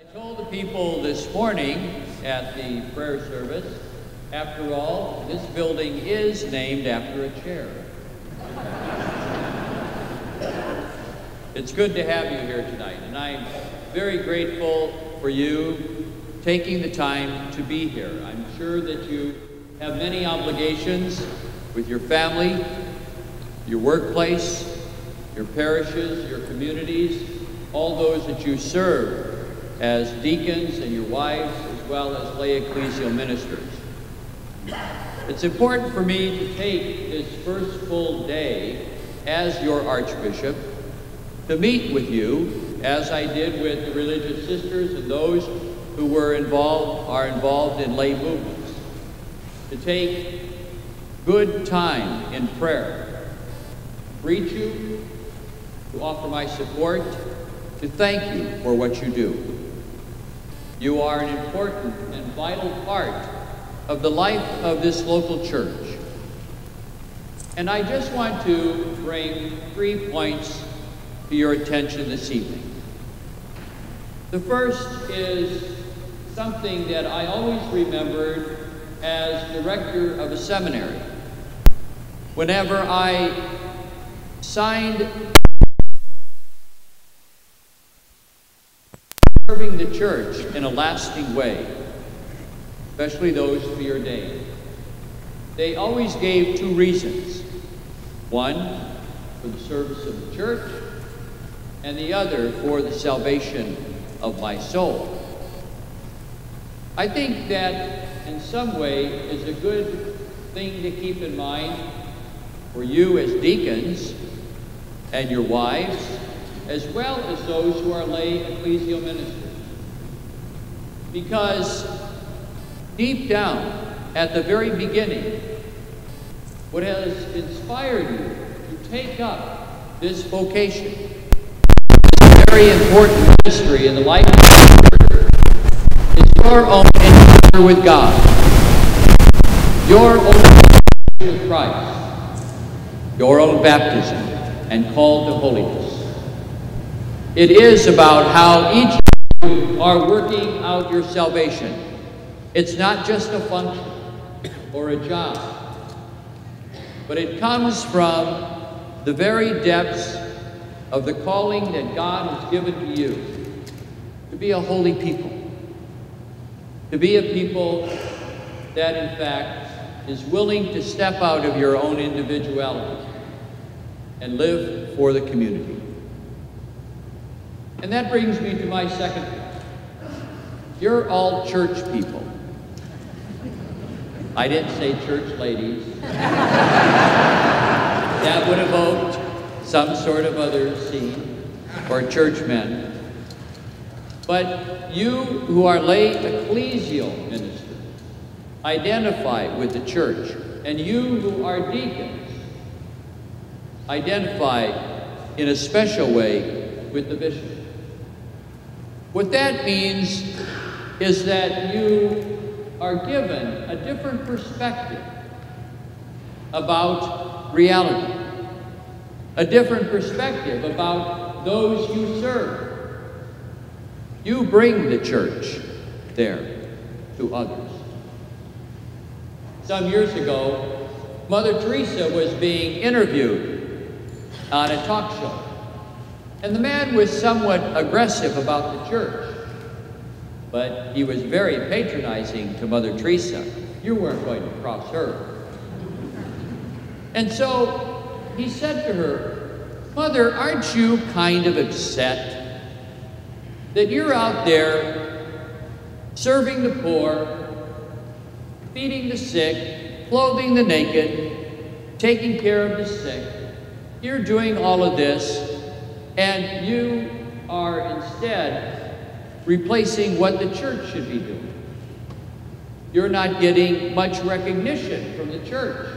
I told the people this morning at the prayer service, after all, this building is named after a chair. It's good to have you here tonight, and I'm very grateful for you taking the time to be here. I'm sure that you have many obligations with your family, your workplace, your parishes, your communities, all those that you serve as deacons and your wives, as well as lay ecclesial ministers. It's important for me to take this first full day as your Archbishop to meet with you, as I did with the religious sisters and those who are involved in lay movements, to take good time in prayer, to greet you, to offer my support, to thank you for what you do. You are an important and vital part of the life of this local church. And I just want to bring 3 points to your attention this evening. The first is something that I always remembered as director of a seminary. Whenever I signed serving the church in a lasting way, especially those to be ordained, they always gave 2 reasons. One, for the service of the church, and the other for the salvation of my soul. I think that in some way is a good thing to keep in mind for you as deacons and your wives, as well as those who are lay ecclesial ministers. Because deep down, at the very beginning, what has inspired you to take up this vocation, this very important ministry in the life of the church, is your own encounter with God, your own relationship with Christ, your own baptism and call to holiness. It is about how each of you are working out your salvation. It's not just a function or a job, but it comes from the very depths of the calling that God has given to you to be a holy people, to be a people that in fact is willing to step out of your own individuality and live for the community. And that brings me to my second point. You're all church people. I didn't say church ladies. That would evoke some sort of other scene, or churchmen. But you who are lay ecclesial ministers identify with the church, and you who are deacons identify in a special way with the bishop. What that means is that you are given a different perspective about reality, a different perspective about those you serve. You bring the church there to others. Some years ago, Mother Teresa was being interviewed on a talk show, and the man was somewhat aggressive about the church. But he was very patronizing to Mother Teresa. You weren't going to cross her. And so he said to her, "Mother, aren't you kind of upset that you're out there serving the poor, feeding the sick, clothing the naked, taking care of the sick? You're doing all of this, and you are instead replacing what the church should be doing. You're not getting much recognition from the church."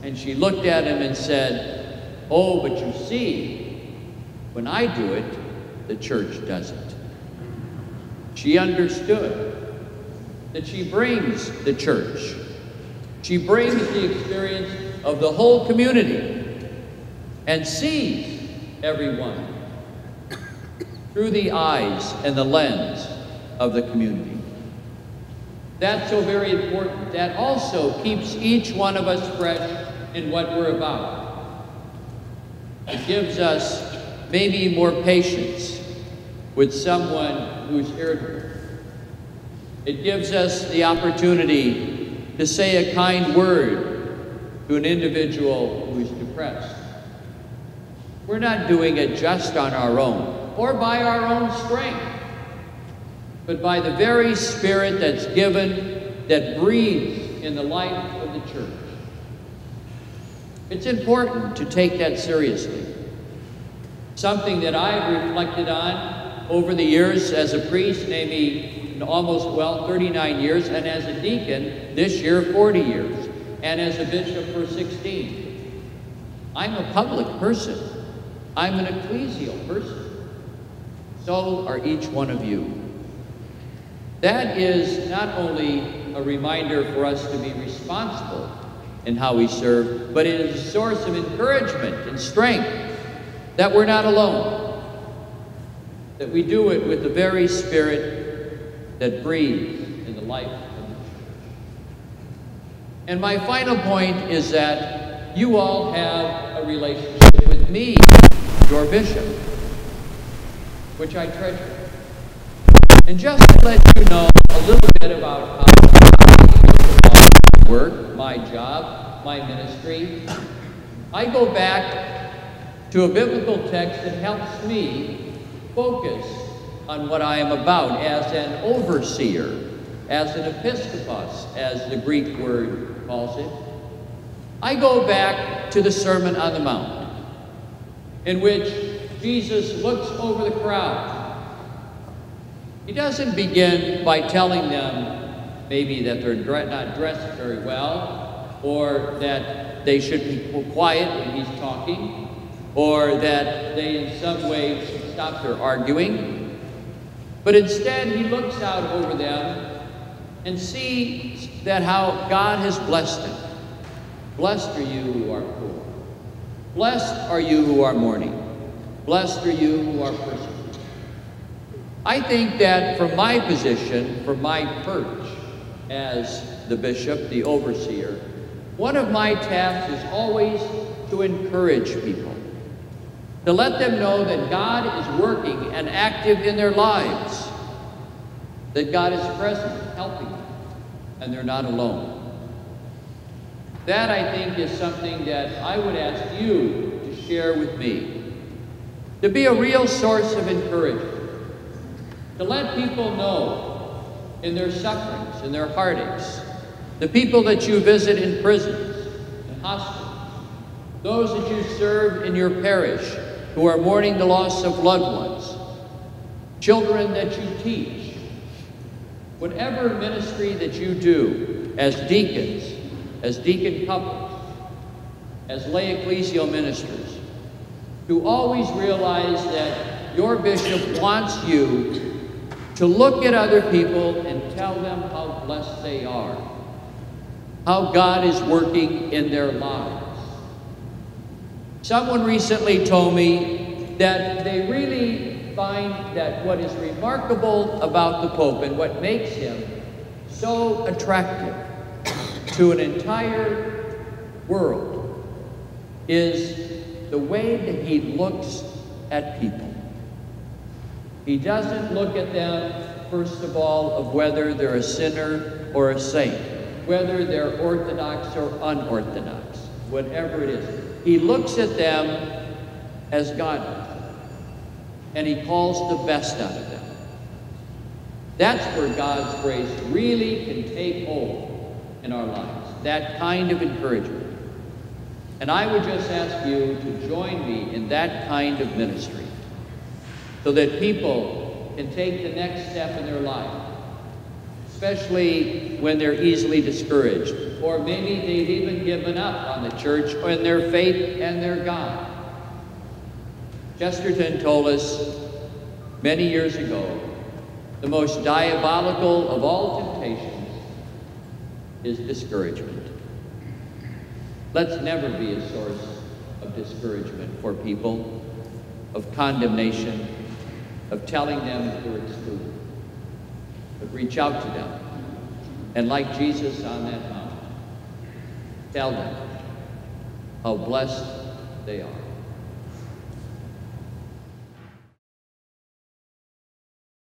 And she looked at him and said, "Oh, but you see, when I do it, the church doesn't." She understood that she brings the church. She brings the experience of the whole community and sees everyone through the eyes and the lens of the community. That's so very important. That also keeps each one of us fresh in what we're about. It gives us maybe more patience with someone who's irritable. It gives us the opportunity to say a kind word to an individual who's depressed. We're not doing it just on our own or by our own strength, but by the very Spirit that's given, that breathes in the life of the church. It's important to take that seriously. Something that I've reflected on over the years as a priest, maybe almost, 39 years, and as a deacon this year, 40 years, and as a bishop for 16. I'm a public person. I'm an ecclesial person. So are each one of you. That is not only a reminder for us to be responsible in how we serve, but it is a source of encouragement and strength that we're not alone, that we do it with the very Spirit that breathes in the life of the church. And my final point is that you all have a relationship with me, your bishop, which I treasure. And just to let you know a little bit about how I work, my job, my ministry, I go back to a biblical text that helps me focus on what I am about as an overseer, as an episkopos, as the Greek word calls it. I go back to the Sermon on the Mount, in which Jesus looks over the crowd. He doesn't begin by telling them maybe that they're not dressed very well, or that they should be quiet when he's talking, or that they in some way should stop their arguing. But instead, he looks out over them and sees that how God has blessed them. Blessed are you who are poor. Blessed are you who are mourning. Blessed are you who are persecuted. I think that from my position, from my perch as the bishop, the overseer, one of my tasks is always to encourage people, to let them know that God is working and active in their lives, that God is present, helping them, and they're not alone. That, I think, is something that I would ask you to share with me, to be a real source of encouragement, to let people know in their sufferings, in their heartaches, the people that you visit in prisons and hospitals, those that you serve in your parish who are mourning the loss of loved ones, children that you teach, whatever ministry that you do as deacons, as deacon couples, as lay ecclesial ministers, to always realize that your bishop wants you to look at other people and tell them how blessed they are, how God is working in their lives. Someone recently told me that they really find that what is remarkable about the Pope and what makes him so attractive to an entire world is the way that he looks at people. He doesn't look at them, first of all, of whether they're a sinner or a saint, whether they're orthodox or unorthodox, whatever it is. He looks at them as God does, and he calls the best out of them. That's where God's grace really can take hold in our lives, that kind of encouragement. And I would just ask you to join me in that kind of ministry so that people can take the next step in their life, especially when they're easily discouraged, or maybe they've even given up on the church or in their faith and their God. Chesterton told us many years ago, the most diabolical of all temptations is discouragement. Let's never be a source of discouragement for people, of condemnation, of telling them that they're excluded. But reach out to them. And like Jesus on that mountain, tell them how blessed they are.